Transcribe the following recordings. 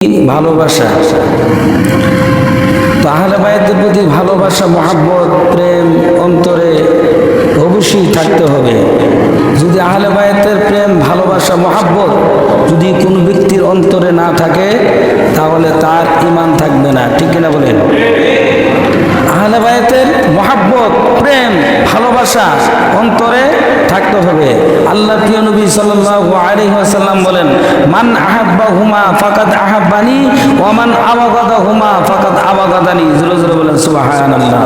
ভালোবাসা, তো আহলে বায়াতের প্রতি ভালোবাসা, মহাব্বত, প্রেম অন্তরে অবশ্যই থাকতে হবে। যদি আহলে বায়াতের প্রেম, ভালোবাসা, মহাব্বত যদি কোনো ব্যক্তির অন্তরে না থাকে তাহলে তার ঈমান থাকবে না, ঠিক কিনা বলেন? আহলে বায়াতের মহাব্বত, প্রেম, ভালোবাসা অন্তরে থাকতে হবে। আল্লাহ প্রিয় নবী সাল্লাল্লাহু আলাইহি ওয়াসাল্লাম বলেন, মান আহাব্বাহুমা ফাকাদ আহাব্বানি ওয়া মান আবাগাদাহুমা ফাকাদ আবাগাদানি। জোরে জোরে বলেন সুবহানাল্লাহ।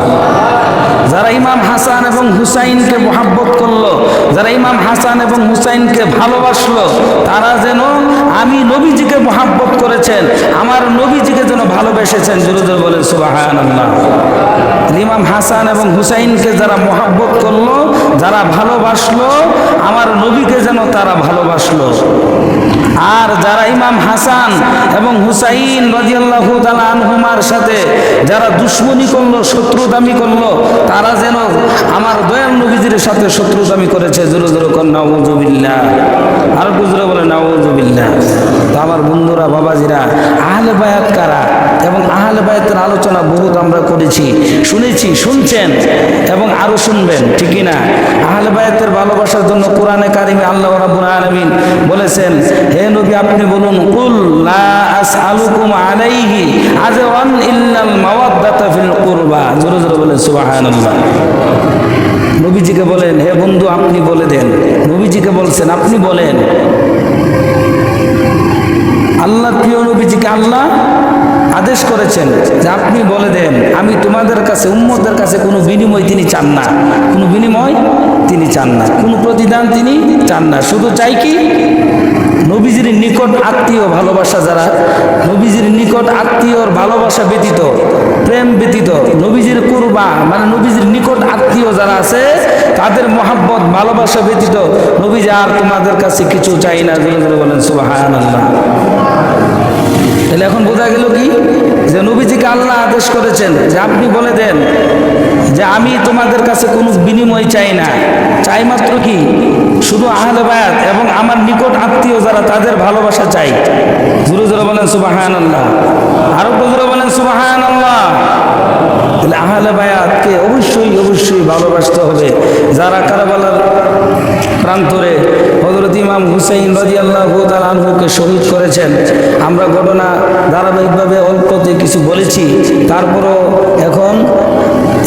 যারা ইমাম হাসান এবং হুসাইনকে মহাব্বত করলো, যারা ইমাম হাসান এবং হুসাইনকে ভালোবাসলো, তারা যেন আমি নবীজিকে মহাব্বত করেছেন, আমার নবীজিকে যেন ভালোবেসেছেন। জোরে জোরে বলেন সুবহানাল্লাহ। ইমাম হাসান এবং হুসাইনকে যারা মহাব্বত করলো, যারা ভালোবাসলো, আমার নবীকে যেন তারা ভালোবাসলো। আর যারা ইমাম হাসান এবং হুসাইন রাদিয়াল্লাহু তাআলা আনহুমার সাথে যারা দুশমনি করলো, শত্রুতামি করলো, তারা যেন আমার দয়াল নবীজির সাথে শত্রুতামি করেছে। জোরে জোরে কর নাউযুবিল্লাহ। আর জোরে বলে নাউযুবিল্লাহ। তো আমার বন্ধুরা, বাবাজিরা, আহলে বায়াত কারা এবং আহলে বায়াতের আলোচনা বহুত আমরা করেছি, শুনেছি, শুনছেন এবং আরো শুনবেন, ঠিকই না? আহলে বায়াতের ভালোবাসার জন্য কোরআনে কারিমে আল্লাহ রাব্বুল আলামিন বলেছেন, হে নবী আপনি বলুন, কুল লা আসআলুকুম আলাইহি আজরান ইল্লাল মাওয়াদ্দাতা ফিল কুরবা। জোরে জোরে বলেন সুবহানাল্লাহ। নবীজিকে বলেন, হে বন্ধু আপনি বলে দেন। নবীজিকে বলছেন, আপনি বলেন। আল্লাহ প্রিয় নবীজিকে আল্লাহ আদেশ করেছেন যে আপনি বলে দেন, আমি তোমাদের কাছে, উম্মতের কাছে কোনো বিনিময় তিনি চান না, কোনো বিনিময় তিনি চান না, কোনো প্রতিদান তিনি চান না। শুধু চাই কি? নবীজির নিকট আত্মীয় ভালোবাসা, যারা নবীজির নিকট আত্মীয়র ভালোবাসা ব্যতীত, প্রেম ব্যতীত, নবীজির কুরবা মানে নবীজির নিকট আত্মীয় যারা আছে তাদের মহাব্বত, ভালোবাসা ব্যতীত নবীজি আর তোমাদের কাছে কিছু চাই না। বলেন সুবহানাল্লাহ। তাহলে এখন বোঝা গেল কি, যে নবীজিকে আল্লাহ আদেশ করেছেন যে আপনি বলে দেন যে আমি তোমাদের কাছে কোনো বিনিময় চাই না, চাই মাত্র কি? শুধু আহলে বায়াত এবং আমার নিকট আত্মীয় যারা তাদের ভালোবাসা চাই। জোরে জোরে বলেন সুবহানাল্লাহ। আরো জোরে বলেন সুবহানাল্লাহ। তাহলে আহলে বায়াতকে অবশ্যই অবশ্যই ভালোবাসতে হবে। যারা কারবালার প্রান্তরে হযরত ইমাম হুসাইন রাদিয়াল্লাহু তাআলা আনহুকে শহীদ করেছেন, আমরা ঘটনা ধারাবাহিকভাবে অল্পতে কিছু বলেছি, তারপরও এখন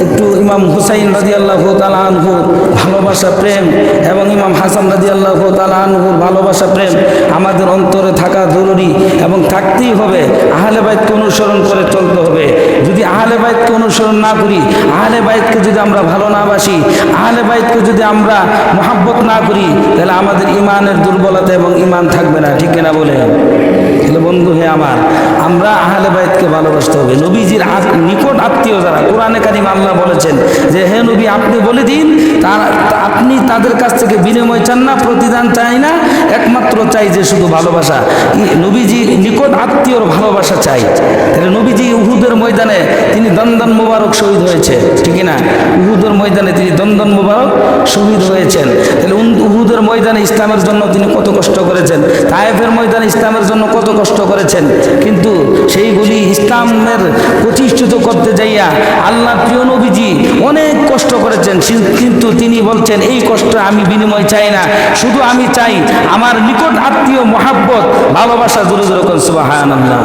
একটু ইমাম হুসাইন রাদিয়াল্লাহু তাআলা আনহুর ভালোবাসা, প্রেম এবং ইমাম হাসান রাদিয়াল্লাহু তাআলা আনহুর ভালোবাসা, প্রেম আমাদের অন্তরে থাকা জরুরি এবং থাকতেই হবে। আহলে বায়াতকে অনুসরণ করে চলতে হবে। যদি আহলে বায়াতকে অনুসরণ না করি, আহলে বায়াতকে যদি আমরা ভালো না বাসি, আহলে বায়াতকে যদি আমরা মহাব্বত না করি, তাহলে আমাদের ইমানের দুর্বলতা এবং ইমান থাকবে না, ঠিক কিনা বলে? তাহলে বন্ধু হে আমার, আমরা আহলে বায়াতকে ভালোবাসতে হবে। নবীজির নিকট আত্মীয় যারা, কোরআনে কারিম আল্লাহ বলেছেন যে হে নবী আপনি বলে দিন, আপনি তাদের কাছ থেকে বিনিময় চান না, প্রতিদান চাই না, একমাত্র চাই যে শুধু ভালোবাসা। নবীজি নিকট আত্মীয়র ভালোবাসা চাই। তাহলে নবীজি উহুদের ময়দানে তিনি দন্দন মোবারক শহীদ হয়েছে, ঠিক না? উহুদের ময়দানে তিনি দন্দন মোবারক শহীদ হয়েছেন। তাহলে উহুদের ময়দানে ইসলামের জন্য তিনি কত কষ্ট করেছেন, তায়েফের ময়দানে ইসলামের জন্য কত কষ্ট করেছেন, কিন্তু সেইগুলি ইসলামের প্রতিষ্ঠিত করতে যাইয়া আল্লাহ প্রিয় নবীজি অনেক কষ্ট করেছেন, কিন্তু তিনি বলছেন এই কষ্ট আমি বিনিময় চাই না, শুধু আমি চাই আমার নিকট আত্মীয় মহাব্বত, ভালোবাসা। জোরে জোরে করেন সুবহানাল্লাহ।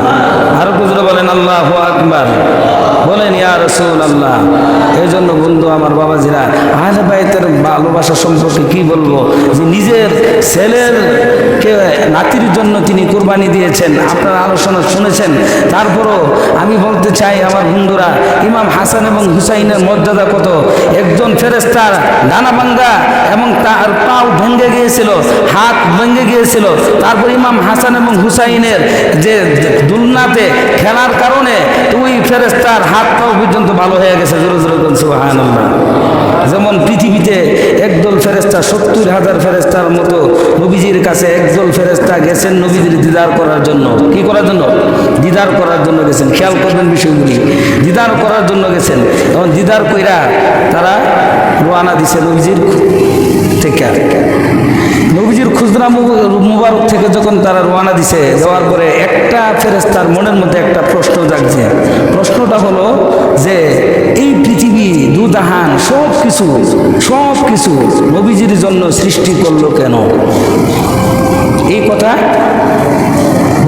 আরো জোরে বলেন আল্লাহু আকবার। বলেন ইয়া রাসূলুল্লাহ। এই জন্য বন্ধু আমার, বাবাজিরা, আহলে বায়াতের ভালোবাসা সম্পর্কে কি বলবো, যে নিজের ছেলেরকে নাতির জন্য তিনি কুরবানি দিয়েছেন, আপনারা আলোচনা শুনেছেন। তারপরও আমি বলতে চাই আমার বন্ধুরা, ইমাম হাসান এবং হুসাইনের মর্যাদা কত। একজন ফেরেশতার ডানা ভাঙ্গা এবং তার পাও ভেঙে গিয়েছিল, হাত ভেঙে গিয়েছিল, তারপর ইমাম হাসান এবং হুসাইনের যে দুলনাতে খেলার কারণে ওই ফেরেশতার হাত পাও পর্যন্ত ভালো হয়ে গেছে। জোরে জোরে বলেন সুবহানাল্লাহ। যেমন পৃথিবীতে একদল ফেরেশতা 70,000 ফেরেশতার মতো নবীজির কাছে একদল ফেরেশতা গেছেন নবীজির দিদার করার জন্য। কি করার জন্য? দিদার করার জন্য গেছেন। খেয়াল করবেন বিষয়গুলি, দিদার করার জন্য গেছেন। এবং দিদার কইরা তারা রওনা দিছে নবীজির থেকে। নবীজি নবীজির খুজরা মুবারক থেকে যখন তারা রওনা দিছে, দেওয়ার পরে একটা ফেরেশতার মনের মধ্যে একটা প্রশ্ন জাগছে। প্রশ্নটা হলো যে এই পৃথিবী দুজাহান সব কিছু নবীজির জন্য সৃষ্টি করলো কেন? এই কথা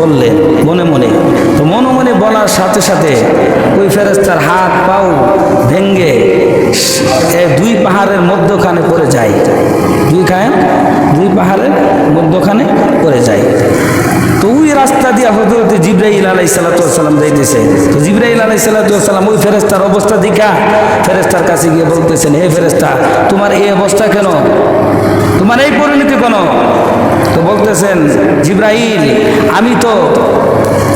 বললেন মনে মনে। তো মনে মনে বলার সাথে সাথে ওই ফেরেশতার হাত পাও ভেঙ্গে দুই পাহাড়ের মধ্যখানে পড়ে যায়। দুই পাহাড়ের মধ্যখানে পড়ে যায়। তো ওই রাস্তা দিয়ে হযরত জিবরাইল আলাইহিস সালাম যাইতেছে। তো জিবরাইল আলাইহিস সালাম ওই ফেরেশতার অবস্থা দেখা ফেরেশতার কাছে গিয়ে বলতেছেন, হে ফেরেশতা, তোমার এই অবস্থা কেন? তোমার এই পরিণতি কেন? তো বলতেছেন, জিবরাইল, আমি তো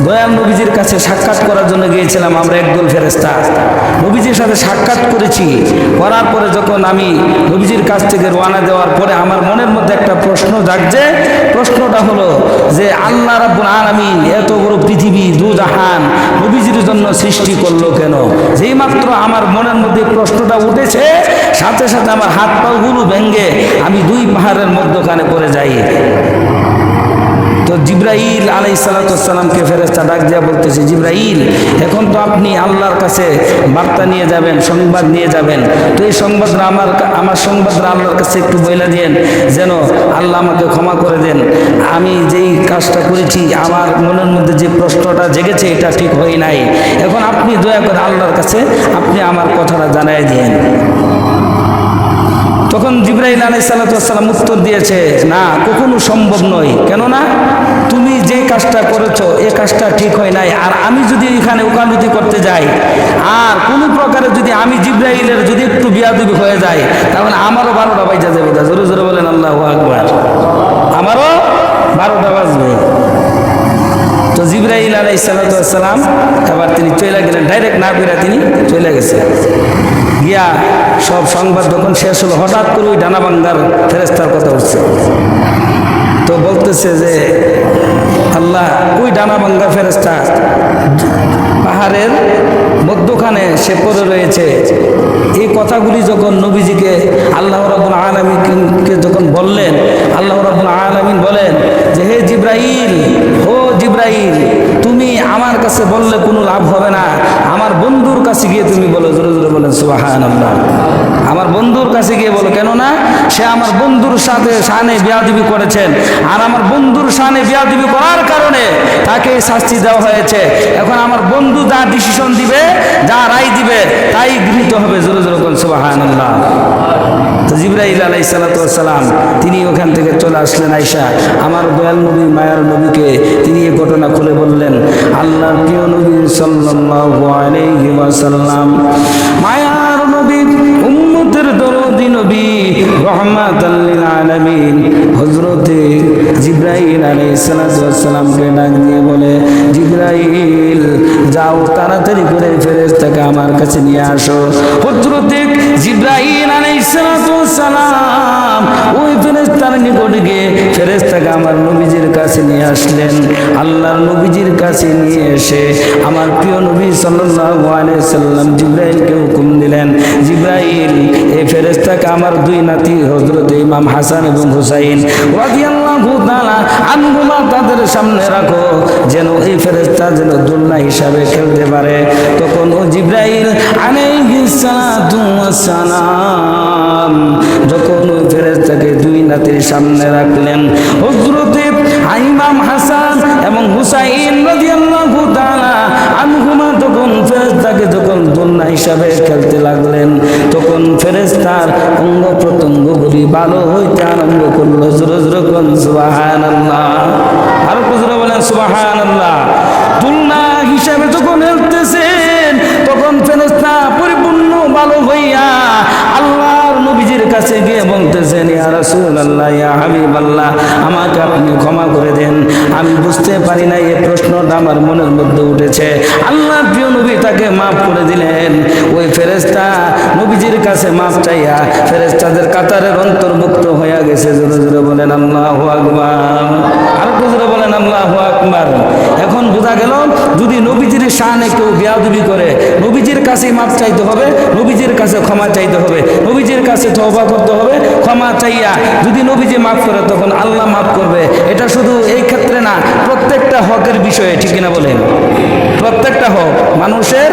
দয়াল নবীজির কাছে সাক্ষাৎ করার জন্য গিয়েছিলাম। আমরা একদল ফেরেশতা নবীজির সাথে সাক্ষাৎ করেছি। করার পরে যখন আমি নবীজির কাছ থেকে রওনা দেওয়ার পরে আমার মনের মধ্যে একটা প্রশ্ন জাগছে। প্রশ্নটা হলো যে আল্লাহ রাব্বুল আলামিন এত বড় পৃথিবী দুজাহান নবীজির জন্য সৃষ্টি করলো কেন? যেই মাত্র আমার মনের মধ্যে প্রশ্নটা উঠেছে, সাথে সাথে আমার হাত পাগুলো ভেঙ্গে আমি দুই পাহাড়ের মধ্যখানে পড়ে যাই। তো জিবরাইল আলাইহিস সালামকে ফেরেশতা ডাক দিয়া বলতেছে, জিবরাইল, এখন তো আপনি আল্লাহর কাছে বার্তা নিয়ে যাবেন, সংবাদ নিয়ে যাবেন। তো এই সংবাদটা আমার সংবাদটা আল্লাহর কাছে একটু বইলা দিয়েন, যেন আল্লাহ আমাকে ক্ষমা করে দেন। আমি যেই কাজটা করেছি, আমার মনের মধ্যে যে প্রশ্নটা জেগেছে, এটা ঠিক হয় নাই। এখন আপনি দয়া করে আল্লাহর কাছে আপনি আমার কথাটা জানাই দিয়েন। তখন জিবরাইল আলাইহিস সালাম উত্তর দিয়েছে, না, কখনো সম্ভব নয়। কেননা তুমি যে কাজটা করেছো এই কাজটা ঠিক হয় নাই। আর আমি যদি এখানে ওকালতি করতে যাই, আর কোনো প্রকারে যদি আমি জিবরাইলের যদি একটু বিয়াদবি হয়ে যায়, তাহলে আমারও 12টা বাজা যাবে। জোরে জোরে বলেন আল্লাহু আকবার। আমারও 12টা বাজবে। তো জিবরাইল আলাইহিস সালাম এবার তিনি চলে গেলেন, ডাইরেক্ট না করে তিনি চলে গেছে। গিয়া সব সংবাদ যখন শেষ হলো, হঠাৎ করে ওই ডানা ভাঙ্গার ফেরেশতার কথা উঠছে। তো বলতেছে যে আল্লাহ, ওই ডানা ভাঙ্গার ফেরেশতা পাহাড়ের মধ্যখানে সে পড়ে রয়েছে। এই কথাগুলি যখন নবীজিকে আল্লাহ রাব্বুল আলামিনকে যখন বললেন, আল্লাহ রাব্বুল আলামিন বলেন যে, হে জিবরাইল, ও জিবরাইল, তুমি আমার কাছে বললে কোনো লাভ হবে না, আমার বন্ধুর কাছে গিয়ে তুমি বলো। জোরে জোরে বলেন সুবহানাল্লাহ। আমার বন্ধুর কাছে গিয়ে বলো, কেননা সে আমার বন্ধুর সাথে শানে বেয়াদবি করেছেন, আর আমার বন্ধুর শানে বেয়াদবি করার কারণে তাকে শাস্তি দেওয়া হয়েছে। এখন আমার বন্ধু যা ডিসিশন দিবে, যা রায় দিবে, তাই গৃহীত হবে। জোরে জোরে বলেন সুবহানাল্লাহ। তো জিবরাইল আলাইহিস সালাম তিনি ওখান থেকে চলে আসলেন। আয়েশা আমার দয়াল নবী, মায়ার নবীকে তিনি এই ঘটনা খুলে বললেন। আল্লাহর প্রিয় নবী সাল্লাল্লাহু আলাইহি ওয়াসাল্লাম, মায়ার নবী, উম্মতের দরদি নবী, রাহমাতাল লিল আলামিন, হযরতে জিবরাইল আলাইহিস সালামকে ডাক দিয়ে বলে, জিবরাইল, যাও তাড়াতাড়ি করে ফেরেশতাকে আমার কাছে নিয়ে আসো। হযরতে জিবরাইল আলাইহিস সালাম ওই ফেরেশতার নিকট গিয়ে ফেরেশতাকে আমার নবীজির কাছে নিয়ে আসলেন। আল্লাহর নবীজির কাছে নিয়ে এসে আমার প্রিয় নবী সাল্লাল্লাহু আলাইহি সাল্লাম জিবরাইলকে হুকুম দিলেন, জিবরাইল, এই ফেরেশতাকে আমার দুই নাতি হযরত ইমাম হাসান এবং হুসাইন রাদিয়াল্লাহু তাআলা আনহুমা তাদের সামনে রাখো, যেন এই ফেরেশতা যেন দুলনা হিসাবে খেলতে পারে। তখন ও জিবরাইল আলাইহিস সালাতু ওয়াস সালাম যখন ওই ফেরেশতাকে দুই নাতির সামনে রাখলেন, হযরত ইমাম হাসান এবং হুসাইন রাদিয়াল্লাহু তাআলা আনহুমা তখন ফেরেশতাকে যখন দুলনা হিসাবে খেলতে লাগলেন, তখন ফেরেশতার অঙ্গ প্রত্যঙ্গগুলি ভালো হইতে আরম্ভ করলো। জোরে জোরে বলেন সুবহানাল্লাহ। আর জোরে বলেন সুবহানাল্লাহ। দুলনা হিসাবে যখন খেলতেছেন, তখন ফেরেশতা পরিপূর্ণ ভালো হইয়া আল্লাহর নবীজির কাছে গিয়ে বলতেছেন, ইয়া রাসূলুল্লাহ, ইয়া হাবিবাল্লাহ, আমাকে আপনি ক্ষমা করে দেন, আমি বুঝতে পারি না, এই প্রশ্নটা আমার মনের মধ্যে উঠেছে। আল্লাহর প্রিয় নবী তাকে মাফ করে দিলেন। ওই ফেরেশতা নবীজির কাছে মাফ চাইয়া ফেরেশতাদের কাতারের অন্তর্ভুক্ত হয়ে গেছে। জোরে জোরে বলেন আল্লাহু আকবার। আর জোরে বলেন আল্লাহু আকবার। এখন বোঝা গেল, যদি নবীজির শানে কেউ বেয়াদবি করে, নবীজির কাছে মাফ চাইতে হবে, নবীজির কাছে ক্ষমা চাইতে হবে, নবীজির কাছে তওবা করতে হবে ক্ষমা চাইয়া। যদি নবীজি মাফ করে তখন আল্লাহ মাফ করবে। এটা শুধু এই ক্ষেত্রে না, প্রত্যেকটা হকের বিষয়ে, ঠিক কিনা বলেন? প্রত্যেকটা হক মানুষের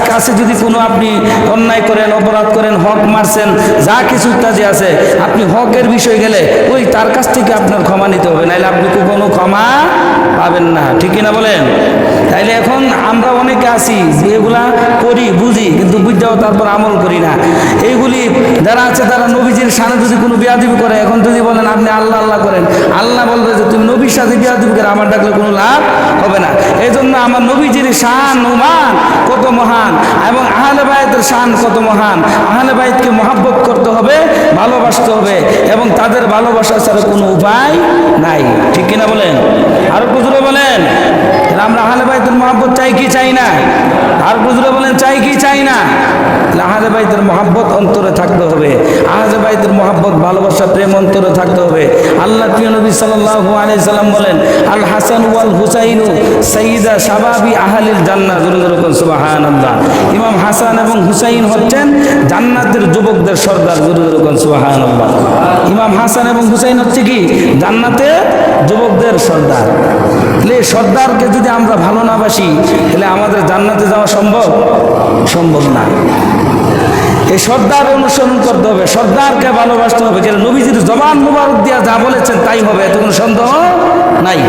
কাছে যদি কোনো আপনি অন্যায় করেন, অপরাধ করেন, হক মারছেন, যা কিছু কাজে আছে, আপনি হকের বিষয় গেলে ওই তার কাছ থেকে আপনার ক্ষমা নিতে হবে, নাহলে আপনি কোনো ক্ষমা পাবেন না, ঠিক কিনা বলেন? তাইলে এখন আমরা অনেকে আছি যে এগুলা করি, বুঝি, কিন্তু বুঝতেও তারপর আমল করি না। এইগুলি যারা আছে তারা নবীজির সামনে যদি কোনো বিয়াদবি করে, এখন যদি বলেন আপনি আল্লাহ আল্লাহ করেন, আল্লাহ বলবে যে তুমি নবীর সাথে বিয়াদবি করে আমার ডাকলে কোনো লাভ হবে না। এই জন্য আমার নবীজির শান মান কত মহান এবং আহলে বায়তের শান কত মহান। আহলে বায়তকে মহাব্বত করতে হবে, ভালোবাসতে হবে, এবং তাদের ভালোবাসা ছাড়া কোনো উপায় নাই, ঠিক কিনা বলেন? আরো কুজুরে বলেন, আমরা আহলে বায়তের মহাব্বত চাই কি চাই না? আর কুজুরে বলেন, চাই কি চাই না? আহলে বাইতের মহাব্বত অন্তরে থাকতে হবে। আহলে বাইতের মহাব্বত, ভালোবাসা, প্রেম অন্তরে থাকতে হবে। আল্লাহ প্রিয় নবী সাল্লাল্লাহু আলাইহি সাল্লাম বলেন, আল হাসান ওয়াল হুসাইনু সাইয়্যিদা শাবাবি আহলিল জান্নাহ। জোরে জোরে বলুন সুবহানাল্লাহ। ইমাম হাসান এবং হুসাইন হচ্ছেন জান্নাতের যুবকদের সর্দার। জোরে জোরে বলুন সুবহানাল্লাহ। ইমাম হাসান এবং হুসাইন হচ্ছে কি? জান্নাতের যুবকদের সর্দার। তাহলে সর্দারকে যদি আমরা ভালো না বাসি, তাহলে আমাদের জান্নাতে যাওয়া সম্ভব না। এই সর্দার অনুসরণ করতে হবে, সর্দারকে ভালোবাসতে হবে। কেন? নবীজির জবান মুবারক দিয়া যা বলেছেন তাই হবে, এতে কোনো সন্দেহ নাই।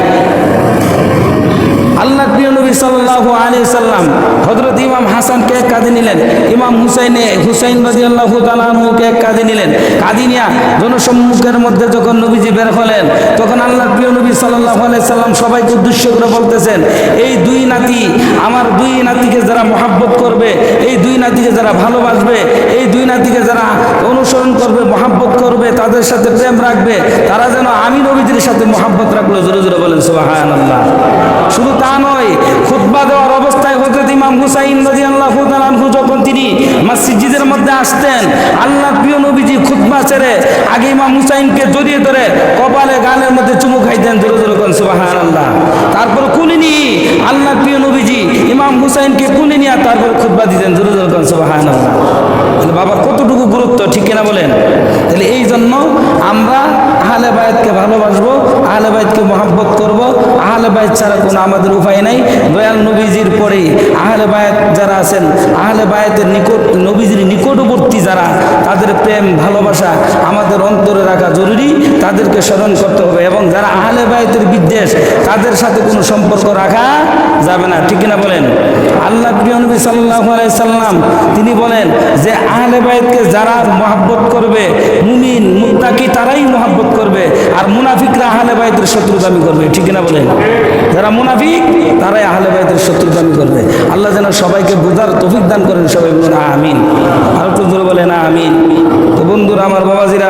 আল্লাহ প্রিয় নবী সাল্লাল্লাহু আলাইহি সাল্লাম হযরত ইমাম হাসানকে কাঁধে নিলেন, ইমাম হুসাইন রাদিয়াল্লাহু তাআলা আনহুকে কাঁধে নিলেন। কাঁধে নিয়া জনসম্মুখের মধ্যে যখন নবীজি বের হলেন, তখন আল্লাহ প্রিয় নবী সাল্লাল্লাহু আলাইহি সাল্লাম সবাইকে উদ্দেশ্য করে বলতেছেন, এই দুই নাতি, আমার দুই নাতিকে যারা মহাব্বত করবে, এই দুই নাতিকে যারা ভালোবাসবে, এই দুই নাতিকে যারা অনুসরণ করবে, মহাব্বত করবে, তাদের সাথে প্রেম রাখবে, তারা যেন আমি নবীজির সাথে মহাব্বত রাখলো। জোরে জোরে বলেন সুবহানাল্লাহ। শুধু তা নয়, খুতবা দেওয়ার অবস্থায় হযরত ইমাম হুসাইন রাদিয়াল্লাহু তাআলা আনহু যখন তিনি মসজিদের মধ্যে আসতেন, আল্লাহ প্রিয় নবীজি খুতবা ছেড়ে আগে ইমাম হুসাইনকে জড়িয়ে ধরে কপালে গালের মধ্যে চুমু খাইতেন। জোরে জোরে বলেন সুবহানাল্লাহ। তারপর কুলি নিয়ে আল্লাহ প্রিয় নবীজি ইমাম হুসাইনকে কুলি নিয়ে তারপর খুতবা দিতেন। জোরে জোরে বলেন সুবহানাল্লাহ। বাবা কতটুকু গুরুত্ব, ঠিক কিনা বলেন? তাহলে এই জন্য আমরা আহলে বায়তকে ভালোবাসবো, আহলে বায়তকে মহাব্বত করব। আহলে বায়ত ছাড়া কোনো আমাদের উপায় নাই। দয়াল নবীজির পরে আহলে বায়ত যারা আছেন, আহলে বায়তের নিকট, নবীজির নিকটবর্তী যারা, তাদের প্রেম ভালোবাসা আমাদের অন্তরে রাখা জরুরি। তাদেরকে স্মরণ করতে হবে, এবং যারা আহলে বায়তের বিদ্বেষ, তাদের সাথে কোনো সম্পর্ক রাখা যাবে না, ঠিক কিনা বলেন? আল্লাহ প্রিয় নবী সাল্লাল্লাহু আলাইহি সাল্লাম তিনি বলেন যে আহলে বায়তকে যারা মহাব্বত করবে, মুমিন মুত্তাকি তারাই মহাব্বত করবে, আর মুনাফিকরা আহলে বায়তের শত্রুতামি করবে, ঠিক কিনা বলেন? যারা মুনাফিক তারাই আহলে বায়তের শত্রুতামি করবে। আল্লাহ যেন সবাইকে বুঝার তৌফিক দান করেন। সবাই বলুন আমিন। আর একটু জোরে বলেন আমিন। তো বন্ধুরা, আমার বাবাজিরা,